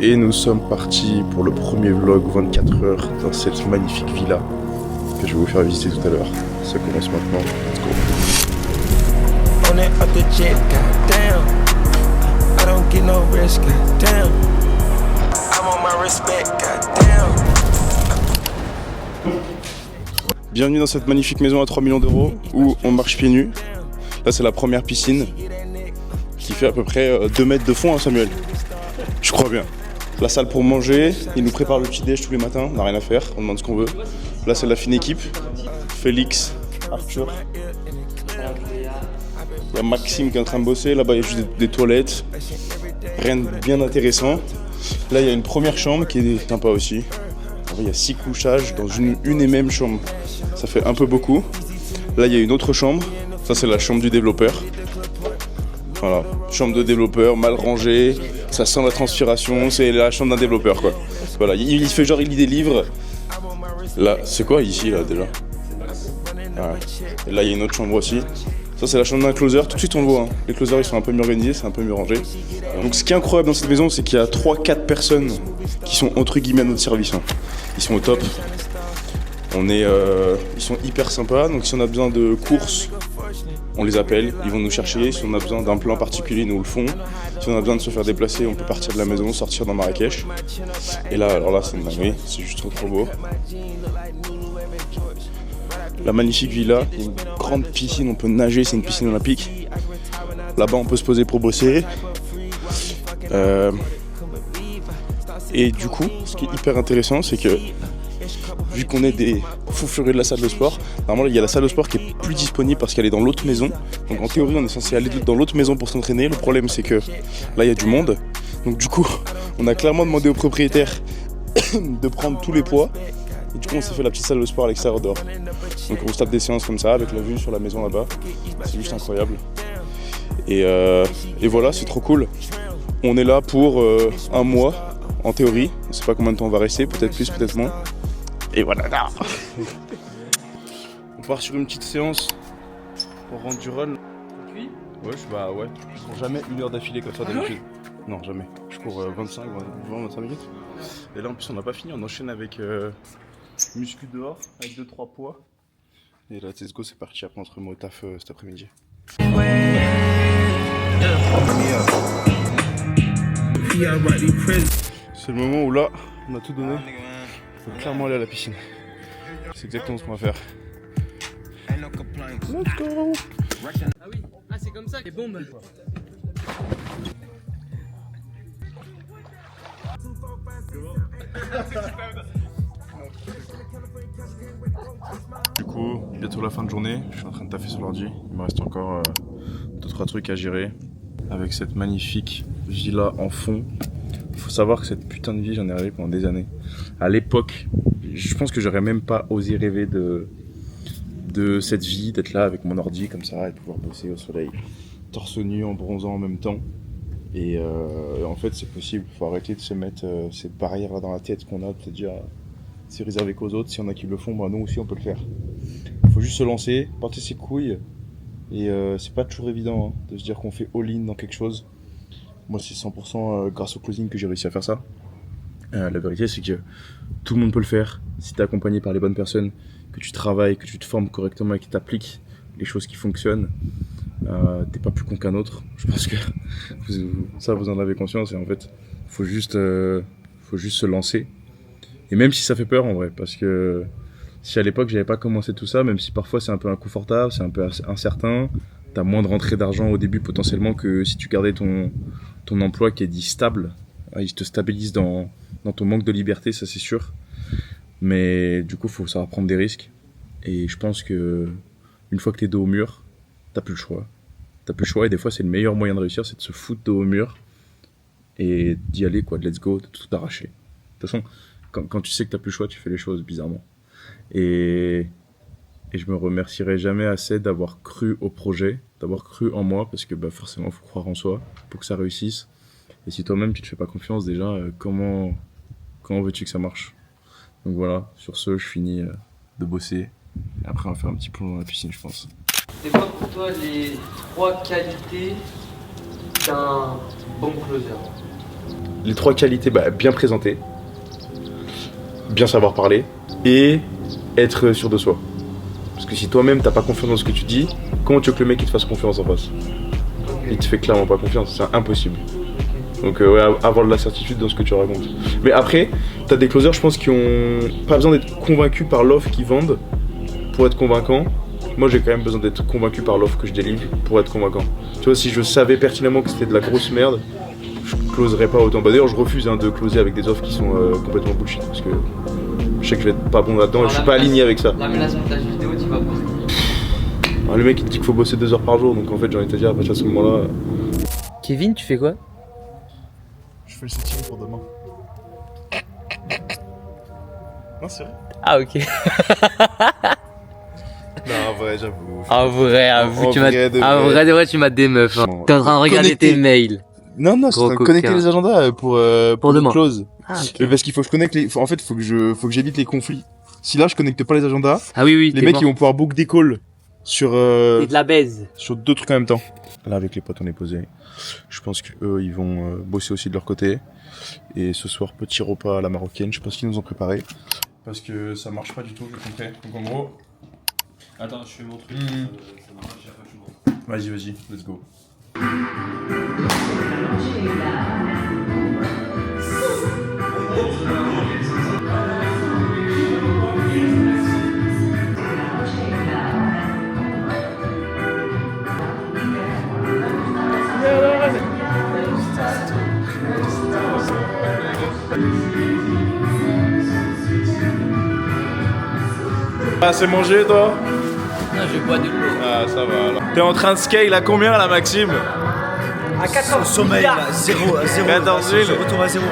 Et nous sommes partis pour le premier vlog 24 heures dans cette magnifique villa que je vais vous faire visiter tout à l'heure. Ça commence maintenant. Let's go. On est at the jet, goddamn. I don't get no rest, goddamn. I'm on my respect, goddamn. Bienvenue dans cette magnifique maison à 3 millions d'euros où on marche pieds nus. Là c'est la première piscine qui fait à peu près 2 mètres de fond, hein, Samuel. Je crois bien. La salle pour manger, ils nous préparent le petit déj tous les matins, on n'a rien à faire, on demande ce qu'on veut. Là c'est la fine équipe, Félix, Arthur. Il y a Maxime qui est en train de bosser, là-bas il y a juste des toilettes, rien de bien intéressant. Là il y a une première chambre qui est sympa aussi. Il y a 6 couchages dans une et même chambre, ça fait un peu beaucoup. Là il y a une autre chambre, ça c'est la chambre du développeur. Voilà, chambre de développeur, mal rangée, ça sent la transpiration, c'est la chambre d'un développeur quoi. Voilà, il fait genre il lit des livres. Là, c'est quoi ici là déjà? Ouais. Et là il y a une autre chambre aussi. Ça c'est la chambre d'un closer, tout de suite on le voit, hein. Les closers ils sont un peu mieux organisés, c'est un peu mieux rangé. Donc ce qui est incroyable dans cette maison c'est qu'il y a 3-4 personnes qui sont entre guillemets à notre service, hein. Ils sont au top. Ils sont hyper sympas, donc si on a besoin de courses, on les appelle, ils vont nous chercher. Si on a besoin d'un plan particulier, ils nous le font. Si on a besoin de se faire déplacer, on peut partir de la maison, sortir dans Marrakech. Et là, alors là, c'est une dinguerie, c'est juste trop beau. La magnifique villa, une grande piscine, on peut nager, c'est une piscine olympique. Là-bas, on peut se poser pour bosser. Et du coup, ce qui est hyper intéressant, c'est que vu qu'on est des fous furieux de la salle de sport, normalement il y a la salle de sport qui est plus disponible parce qu'elle est dans l'autre maison. Donc en théorie on est censé aller dans l'autre maison pour s'entraîner. Le problème c'est que là il y a du monde. Donc du coup on a clairement demandé au propriétaire de prendre tous les poids. Et du coup on s'est fait la petite salle de sport à l'extérieur dehors. Donc on se tape des séances comme ça avec la vue sur la maison là-bas. C'est juste incroyable. Et voilà, c'est trop cool. On est là pour un mois en théorie. On sait pas combien de temps on va rester, peut-être plus, peut-être moins. Et voilà. On part sur une petite séance pour rendre du run. Oui. Ouais, je cours jamais 1 heure d'affilée comme ça d'habitude. Non, jamais. Je cours 25 minutes. Et là en plus on n'a pas fini, on enchaîne avec muscu dehors, avec 2-3 poids. Et là, let's go, c'est parti. Après on se remet au taf cet après-midi. C'est le moment où là, on a tout donné. Il faut clairement aller à la piscine. C'est exactement ce qu'on va faire. Let's go! Ah oui, ah c'est comme ça, les bombes. Du coup, bientôt la fin de journée. Je suis en train de taffer sur l'ordi. Il me reste encore 2-3 trucs à gérer. Avec cette magnifique villa en fond. Il faut savoir que cette putain de vie, j'en ai rêvé pendant des années. À l'époque, je pense que j'aurais même pas osé rêver de cette vie, d'être là avec mon ordi comme ça et de pouvoir bosser au soleil, torse nu en bronzant en même temps. Et en fait, c'est possible. Il faut arrêter de se mettre cette barrière là dans la tête qu'on a, de se dire c'est réservé qu'aux autres. S'il y en a qui le font, bah, nous aussi on peut le faire. Il faut juste se lancer, porter ses couilles. Et c'est pas toujours évident hein, de se dire qu'on fait all-in dans quelque chose. Moi, c'est 100% grâce au closing que j'ai réussi à faire ça. La vérité, c'est que tout le monde peut le faire. Si t'es accompagné par les bonnes personnes, que tu travailles, que tu te formes correctement et que tu appliques les choses qui fonctionnent, t'es pas plus con qu'un autre. Je pense que vous en avez conscience. Et en fait, faut juste se lancer. Et même si ça fait peur en vrai, parce que si à l'époque j'avais pas commencé tout ça, même si parfois c'est un peu inconfortable, c'est un peu incertain, t'as moins de rentrée d'argent au début potentiellement que si tu gardais ton emploi qui est dit stable. Il te stabilise dans ton manque de liberté, ça c'est sûr. Mais du coup, faut savoir prendre des risques. Et je pense que une fois que t'es dos au mur, t'as plus le choix. Et des fois, c'est le meilleur moyen de réussir, c'est de se foutre dos au mur et d'y aller, quoi, de let's go, de tout arracher. De toute façon, quand tu sais que t'as plus le choix, tu fais les choses bizarrement. Et je me remercierai jamais assez d'avoir cru au projet, d'avoir cru en moi, parce que forcément, il faut croire en soi pour que ça réussisse. Et si toi-même, tu te fais pas confiance, déjà, comment veux-tu que ça marche? Donc voilà, sur ce, je finis de bosser. Et après, on va faire un petit plongeon dans la piscine, je pense. C'est quoi pour toi les 3 qualités d'un bon closer? les 3 qualités, bien présenter, bien savoir parler et être sûr de soi. Parce que si toi-même t'as pas confiance dans ce que tu dis, comment tu veux que le mec il te fasse confiance en face? Il te fait clairement pas confiance, c'est impossible. Donc ouais, avoir de la certitude dans ce que tu racontes. Mais après, t'as des closers, je pense, qui ont pas besoin d'être convaincus par l'offre qu'ils vendent pour être convaincants. Moi j'ai quand même besoin d'être convaincu par l'offre que je délivre pour être convaincant. Tu vois, si je savais pertinemment que c'était de la grosse merde, je closerais pas autant. D'ailleurs je refuse de closer avec des offres qui sont complètement bullshit parce que je sais que je vais être pas bon là-dedans et je suis pas aligné avec ça. Là mais là sur ta vidéo tu vas poser. Le mec il te dit qu'il faut bosser 2 heures par jour, donc en fait j'ai envie de te dire à partir de ce moment-là. Kevin, tu fais quoi? Je fais le setting pour demain. Non, c'est vrai. Ah ok. Non, en vrai, j'avoue. En vrai, de vrai, tu m'as des meufs. Hein. Bon, T'es en train de regarder tes mails. Non, je suis en train de connecter les agendas pour demain. close. Ah, ok. Mais parce qu'il faut que je connecte les. En fait, faut que j'évite les conflits. Si là, je connecte pas les agendas, Ah oui, les mecs ils vont pouvoir book des calls sur Et de la baise. sur 2 trucs en même temps. Là, avec les potes, on est posé. Je pense qu'eux, ils vont bosser aussi de leur côté. Et ce soir, petit repas à la marocaine. Je sais pas ce qu'ils nous ont préparé. Parce que ça marche pas du tout, je comprends. Donc en gros. Attends, je fais mon truc. Ça marche, j'ai pas tout le monde. Vas-y, let's go. Ah, c'est mangé toi? Non, je bois de l'eau. Ah, ça va alors. T'es en train de scale à combien là, Maxime? À 4 ans. Sommeil là, 0, 14 000. Je retourne à 0.